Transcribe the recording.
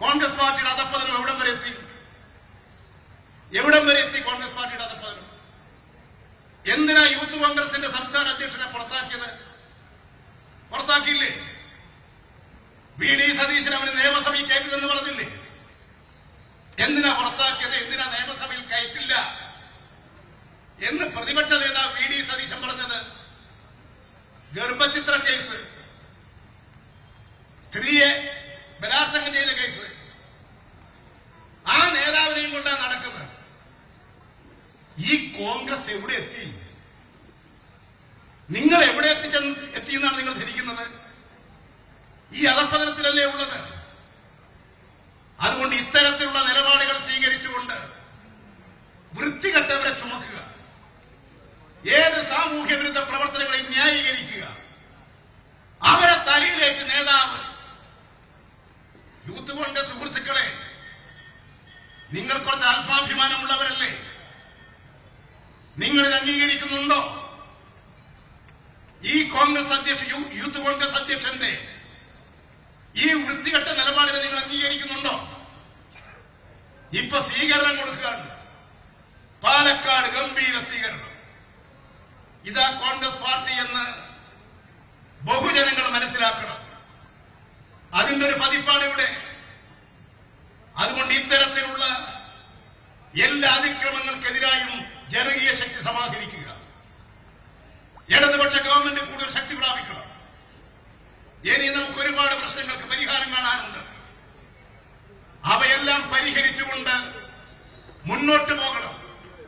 കോൺഗ്രസ് പാർട്ടിയുടെ അധപ്പതനം എവിടം വരെ എത്തി? എവിടം വരെ എത്തി കോൺഗ്രസ് പാർട്ടിയുടെ അധപ്പതനം? എന്തിനാ യൂത്ത് കോൺഗ്രസിന്റെ സംസ്ഥാന അധ്യക്ഷനെ പുറത്താക്കിയത്? പുറത്താക്കിയില്ലേ? വി ഡി സതീശൻ അവന് നിയമസഭയിൽ കയറ്റില്ലെന്ന് പറഞ്ഞില്ലേ? എന്തിനാ പുറത്താക്കിയത്? എന്തിനാ നിയമസഭയിൽ കയറ്റില്ല എന്ന് പ്രതിപക്ഷ നേതാവ് വി ഡി സതീശൻ പറഞ്ഞത്? ഗർഭചിത്ര കേസ്, സ്ത്രീയെ ബലാത്സംഗം ചെയ്ത കേസ്, ആ നേതാവിനെയും കൊണ്ടാണ് നടക്കുന്നത്. ഈ കോൺഗ്രസ് എവിടെ എത്തി? നിങ്ങൾ എവിടെ എത്തിയെന്നാണ് നിങ്ങൾ ധരിക്കുന്നത്? ഈ അധപ്പതനത്തിലല്ലേ ഉള്ളത്? അതുകൊണ്ട് ഇത്തരത്തിലുള്ള നിലപാടുകൾ സ്വീകരിച്ചുകൊണ്ട് വൃത്തികെട്ടവരെ ചുമക്കുക, ഏത് സാമൂഹ്യ വിരുദ്ധ പ്രവർത്തനങ്ങളെയും ന്യായീകരിക്കുക, അവരെ തലയിലേക്ക് നേതാവ്. യൂത്ത് കോൺഗ്രസ് സുഹൃത്തുക്കളെ, നിങ്ങൾ കുറച്ച് അല്പാഭിമാനമുള്ളവരല്ലേ? നിങ്ങൾ ഇത് അംഗീകരിക്കുന്നുണ്ടോ? ഈ കോൺഗ്രസ് അധ്യക്ഷൻ, യൂത്ത് കോൺഗ്രസ് അധ്യക്ഷന്റെ ഈ വൃത്തികെട്ട നിലപാടിനെ നിങ്ങൾ അംഗീകരിക്കുന്നുണ്ടോ? ഇപ്പൊ സ്വീകരണം കൊടുക്കുകയാണ്. പാലക്കാട് ഗംഭീര സ്വീകരണം. ഇതാ കോൺഗ്രസ് പാർട്ടി എന്ന് ബഹുജനങ്ങൾ മനസ്സിലാക്കണം. അതിന്റെ ഒരു പതിപ്പാണ് ഇവിടെ. അതുകൊണ്ട് ഇത്തരത്തിലുള്ള എല്ലാ അതിക്രമങ്ങൾക്കെതിരായും ജനകീയ ശക്തി സമാഹരിക്കുക. ഇടതുപക്ഷ ഗവൺമെന്റ് കൂടുതൽ